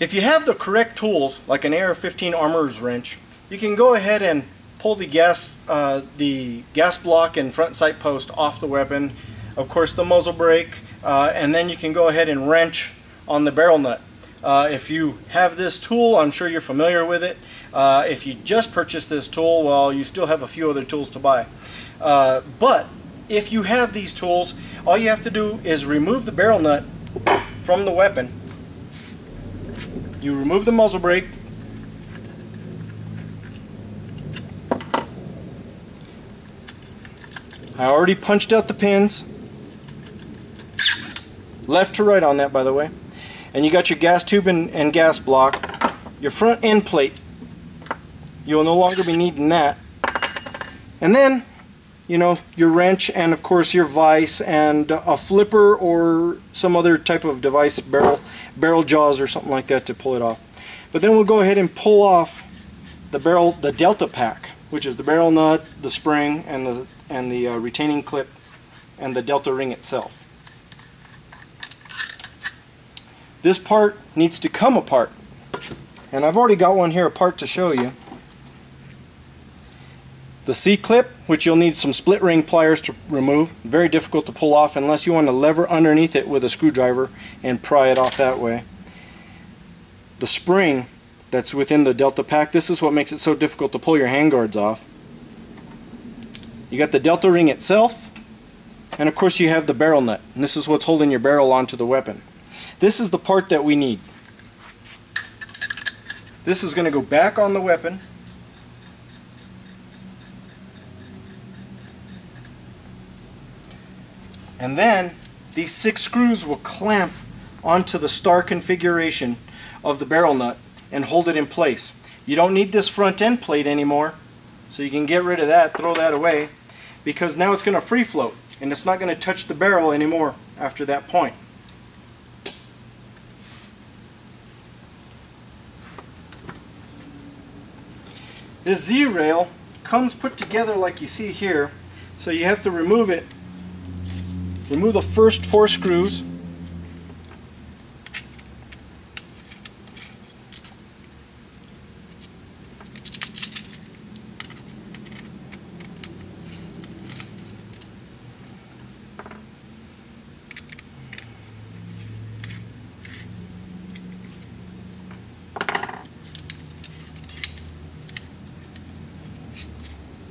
If you have the correct tools, like an AR-15 armorer's wrench, you can go ahead and pull the gas block and front sight post off the weapon, of course the muzzle brake, and then you can go ahead and wrench on the barrel nut. If you have this tool, I'm sure you're familiar with it. If you just purchased this tool, well, you still have a few other tools to buy. But if you have these tools, all you have to do is remove the barrel nut from the weapon. You remove the muzzle brake, I already punched out the pins, left to right on that, by the way, and you got your gas tube and gas block, your front end plate, you'll no longer be needing that, and then you know, your wrench and of course your vise and a flipper or some other type of device, barrel jaws or something like that to pull it off. But then we'll go ahead and pull off the delta pack, which is the barrel nut, the spring, and the retaining clip and the delta ring itself. This part needs to come apart, and I've already got one here apart to show you. The C-clip, which you'll need some split ring pliers to remove, very difficult to pull off unless you want to lever underneath it with a screwdriver and pry it off that way. The spring that's within the delta pack, this is what makes it so difficult to pull your handguards off. You got the delta ring itself, and of course you have the barrel nut, and this is what's holding your barrel onto the weapon. This is the part that we need. This is going to go back on the weapon. And then these 6 screws will clamp onto the star configuration of the barrel nut and hold it in place. You don't need this front end plate anymore, so you can get rid of that, throw that away, because now it's going to free float and it's not going to touch the barrel anymore after that point. This Z-rail comes put together like you see here, so you have to remove it. Remove the first 4 screws.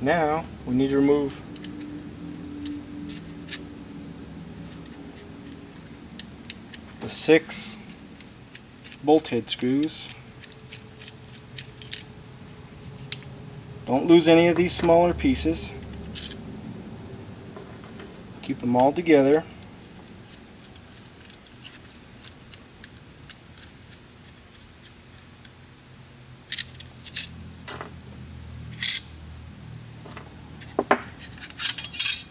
Now we need to remove the 6 bolt head screws. Don't lose any of these smaller pieces. Keep them all together.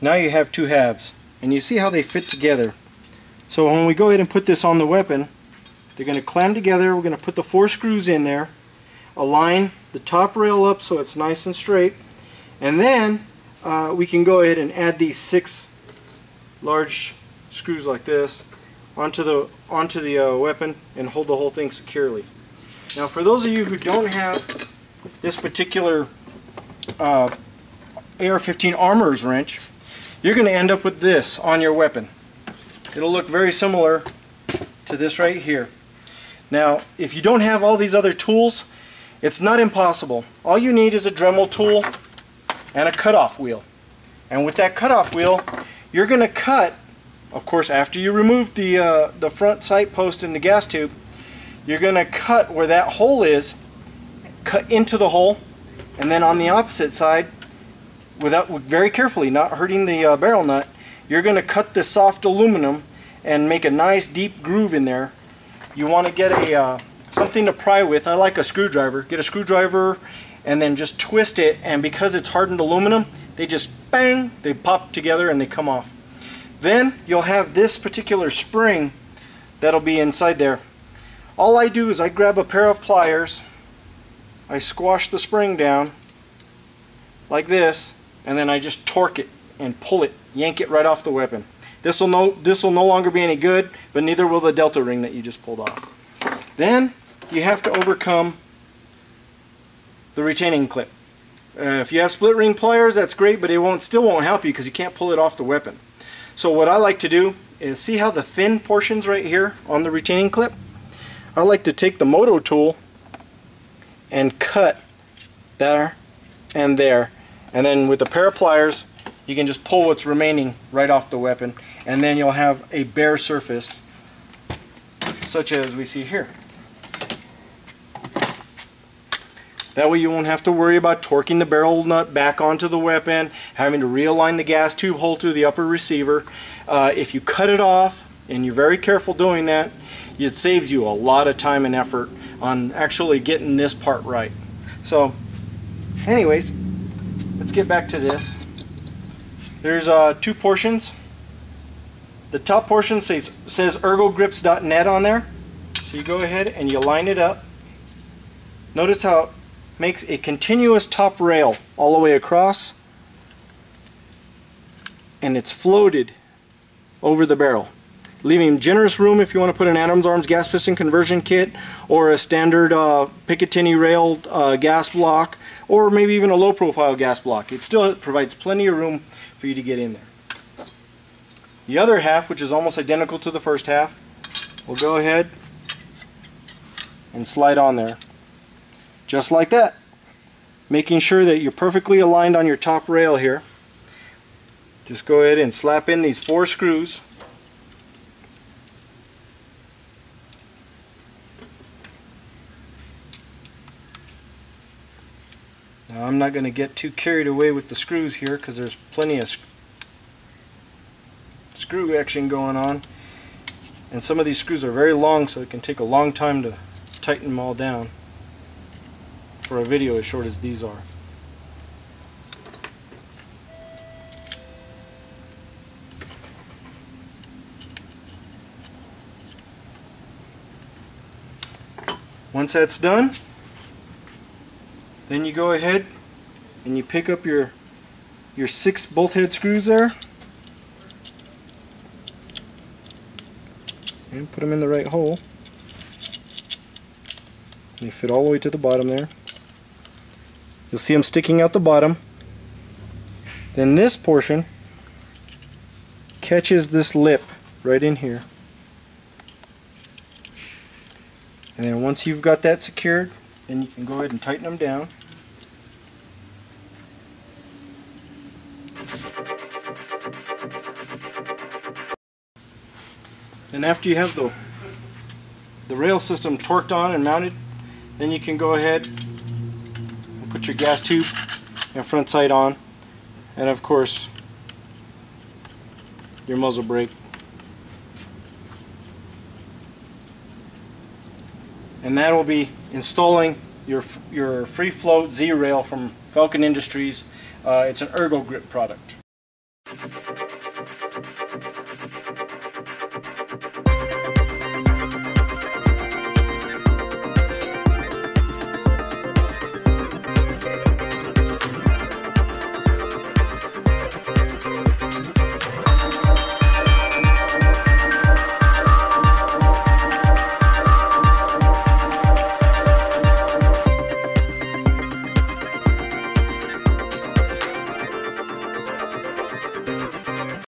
Now you have 2 halves, and you see how they fit together. So when we go ahead and put this on the weapon, they're going to clam together. We're going to put the 4 screws in there, align the top rail up so it's nice and straight, and then we can go ahead and add these 6 large screws like this onto the weapon and hold the whole thing securely. Now for those of you who don't have this particular AR-15 armorer's wrench, you're going to end up with this on your weapon. It'll look very similar to this right here. Now, if you don't have all these other tools, it's not impossible. All you need is a Dremel tool and a cutoff wheel. And with that cutoff wheel, you're going to cut, of course, after you remove the front sight post and the gas tube, you're going to cut where that hole is, cut into the hole, and then on the opposite side, very carefully, not hurting the barrel nut, you're going to cut this soft aluminum and make a nice deep groove in there. You want to get something to pry with. I like a screwdriver. Get a screwdriver and then just twist it, and because it's hardened aluminum, they just bang, they pop together and they come off. Then you'll have this particular spring that'll be inside there. All I do is I grab a pair of pliers, I squash the spring down like this, and then I just torque it and pull it, yank it right off the weapon. This will no longer be any good, but neither will the delta ring that you just pulled off. Then you have to overcome the retaining clip. If you have split ring pliers, that's great, but it still won't help you because you can't pull it off the weapon. So what I like to do is, see how the thin portions right here on the retaining clip? I like to take the moto tool and cut there and there, and then with a pair of pliers you can just pull what's remaining right off the weapon, and then you'll have a bare surface such as we see here. That way you won't have to worry about torquing the barrel nut back onto the weapon, having to realign the gas tube hole through the upper receiver. If you cut it off, and you're very careful doing that, it saves you a lot of time and effort on actually getting this part right. So anyways, let's get back to this. There's two portions. The top portion says ergogrips.net on there. So you go ahead and you line it up. Notice how it makes a continuous top rail all the way across, and it's floated over the barrel, leaving generous room if you want to put an Adams Arms gas piston conversion kit or a standard Picatinny railed gas block, or maybe even a low profile gas block. It still provides plenty of room for you to get in there. The other half, which is almost identical to the first half, we'll go ahead and slide on there. Just like that. Making sure that you're perfectly aligned on your top rail here. Just go ahead and slap in these 4 screws. Now I'm not going to get too carried away with the screws here because there's plenty of screw action going on, and some of these screws are very long, so it can take a long time to tighten them all down for a video as short as these are. Once that's done, then you go ahead and you pick up your 6 bolt head screws there and put them in the right hole. They fit all the way to the bottom there. You'll see them sticking out the bottom. Then this portion catches this lip right in here. And then once you've got that secured, then you can go ahead and tighten them down. Then after you have the rail system torqued on and mounted, then you can go ahead and put your gas tube and front sight on, and of course your muzzle brake. And that will be installing your free float Z-rail from Falcon Industries. It's an ERGO grip product.